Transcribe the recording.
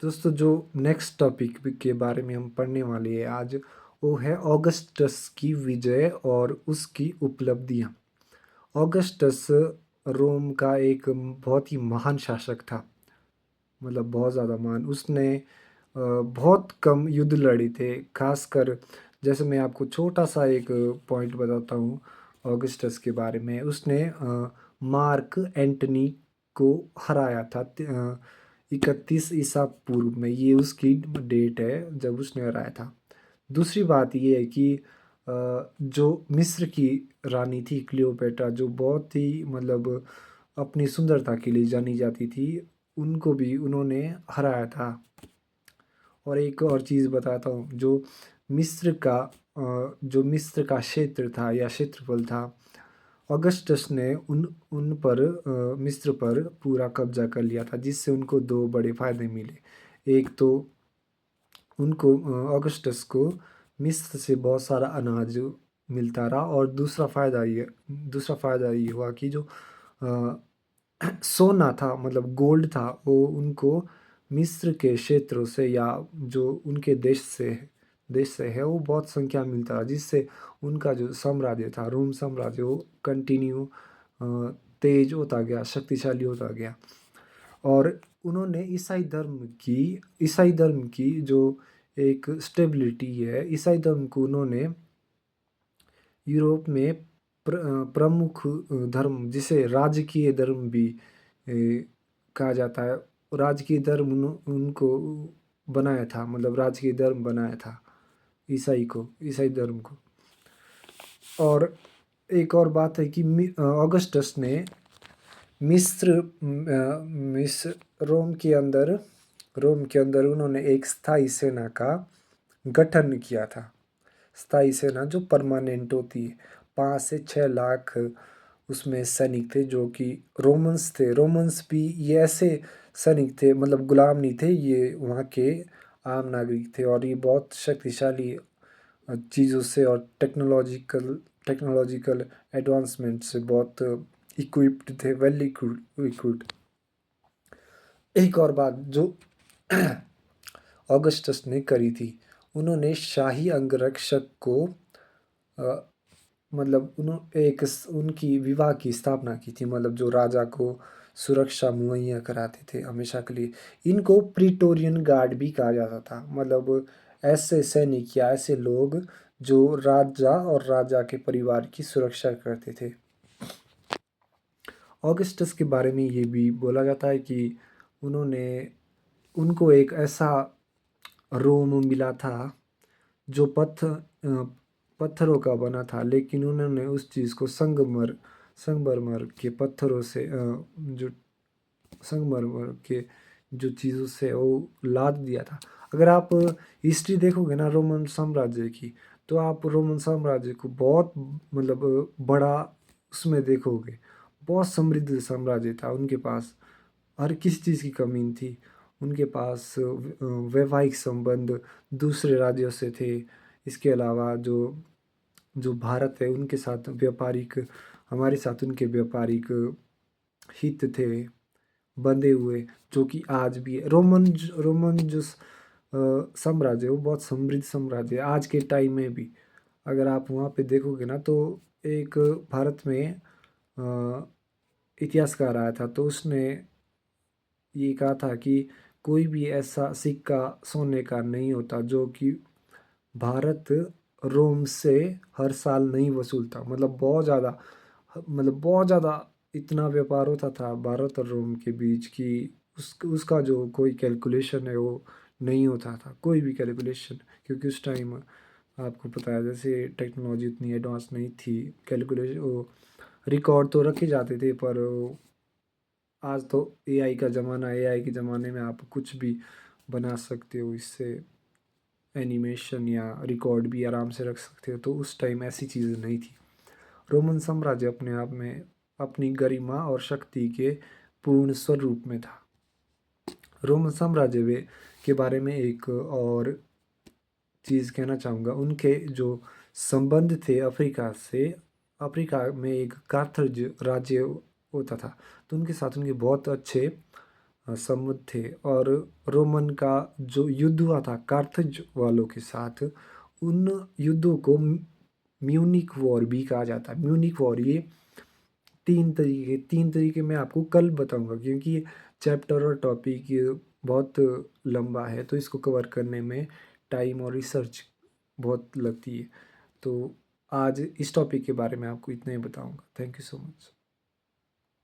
दोस्तों, जो next topic के बारे में हम पढ़ने वाले हैं आज, वो है ऑगस्टस की विजय और उसकी उपलब्धियाँ। ऑगस्टस रोम का एक बहुत ही महान शासक था। मतलब बहुत ज़्यादा महान। उसने बहुत कम युद्ध लड़े थे। खासकर जैसे मैं आपको छोटा सा एक पॉइंट बताता हूँ ऑगस्टस के बारे में। उसने मार्क एंटनी को हराया था 31 ईसा पूर्व में। ये उसकी डेट है जब उसने हराया था। दूसरी बात ये है कि जो मिस्र की रानी थी क्लियोपेट्रा, जो बहुत ही मतलब अपनी सुंदरता के लिए जानी जाती थी, उनको भी उन्होंने हराया था। और एक और चीज़ बताता हूँ, जो मिस्र का क्षेत्र था या क्षेत्रफल था, ऑगस्टस ने उन उन पर मिस्र पर पूरा कब्जा कर लिया था, जिससे उनको दो बड़े फायदे मिले। एक तो उनको ऑगस्टस को मिस्र से बहुत सारा अनाज मिलता रहा, और दूसरा फ़ायदा ये हुआ कि जो अ, सोना था, मतलब गोल्ड था, वो उनको मिस्र के क्षेत्रों से या जो उनके देश से है, वो बहुत संख्या मिलता रहा, जिससे उनका जो साम्राज्य था, रोम साम्राज्य, वो कंटिन्यू तेज होता गया, शक्तिशाली होता गया। और उन्होंने ईसाई धर्म की जो एक स्टेबिलिटी है, ईसाई धर्म को उन्होंने यूरोप में प्रमुख धर्म, जिसे राजकीय धर्म भी कहा जाता है, राजकीय धर्म उनको बनाया था, मतलब राजकीय धर्म बनाया था ईसाई धर्म को। और एक और बात है कि ऑगस्टस ने मिस्र रोम के अंदर उन्होंने एक स्थायी सेना का गठन किया था। स्थायी सेना जो परमानेंट होती है, 5 से 6 लाख उसमें सैनिक थे, जो कि रोमन्स थे। रोमन्स भी ये ऐसे सैनिक थे, मतलब गुलाम नहीं थे, ये वहाँ के आम नागरिक थे, और ये बहुत शक्तिशाली चीज़ों से और टेक्नोलॉजिकल एडवांसमेंट से बहुत इक्विप्ड थे, वेल इक्विप्ड। एक और बात जो ऑगस्टस ने करी थी, उन्होंने शाही अंगरक्षक को अ, मतलब उनकी विवाह की स्थापना की थी, मतलब जो राजा को सुरक्षा मुहैया कराते थे हमेशा के लिए। इनको प्रीटोरियन गार्ड भी कहा जाता था, मतलब ऐसे सैनिक या ऐसे लोग जो राजा और राजा के परिवार की सुरक्षा करते थे। ऑगस्टस के बारे में ये भी बोला जाता है कि उन्होंने उनको एक ऐसा रोम मिला था जो पत्थरों का बना था, लेकिन उन्होंने उस चीज़ को संगमरमर के पत्थरों से जो संगमरमर के जो चीज़ों से वो लाद दिया था। अगर आप हिस्ट्री देखोगे ना रोमन साम्राज्य की, तो आप रोमन साम्राज्य को बहुत मतलब बड़ा उसमें देखोगे। बहुत समृद्ध साम्राज्य था उनके पास। हर किसी चीज़ की कमी नहीं थी। उनके पास वैवाहिक संबंध दूसरे राज्यों से थे। इसके अलावा जो जो भारत है उनके साथ व्यापारिक हमारे साथ उनके व्यापारिक हित थे बंधे हुए, जो कि आज भी है। रोमन जो साम्राज्य है, वो बहुत समृद्ध साम्राज्य है आज के टाइम में भी। अगर आप वहाँ पे देखोगे ना, तो एक भारत में इतिहासकार आया था, तो उसने ये कहा था कि कोई भी ऐसा सिक्का सोने का नहीं होता जो कि भारत रोम से हर साल नहीं वसूलता। मतलब बहुत ज़्यादा इतना व्यापार होता था भारत और रोम के बीच कि उसका जो कोई कैलकुलेशन है वो नहीं होता था, कोई भी कैलकुलेशन। क्योंकि उस टाइम आपको पता है, जैसे टेक्नोलॉजी इतनी एडवांस नहीं थी। कैलकुलेशन वो रिकॉर्ड तो रखे जाते थे, पर आज तो एआई का ज़माना है। एआई के ज़माने में आप कुछ भी बना सकते हो, इससे एनिमेशन या रिकॉर्ड भी आराम से रख सकते हो। तो उस टाइम ऐसी चीज़ें नहीं थी। रोमन साम्राज्य अपने आप में अपनी गरिमा और शक्ति के पूर्ण स्वरूप में था। रोमन के बारे में एक और चीज़ कहना चाहूँगा। उनके जो संबंध थे अफ्रीका से, अफ्रीका में एक कार्थज राज्य होता था, तो उनके साथ उनके बहुत अच्छे समुद्र थे और रोमन का जो युद्ध हुआ था कार्थज वालों के साथ, उन युद्धों को म्यूनिक वॉर भी कहा जाता है। म्यूनिक वॉर ये 3 तरीके मैं आपको कल बताऊँगा, क्योंकि ये चैप्टर और टॉपिक ये बहुत लंबा है, तो इसको कवर करने में टाइम और रिसर्च बहुत लगती है। तो आज इस टॉपिक के बारे में आपको इतना ही बताऊँगा। Thank you so much.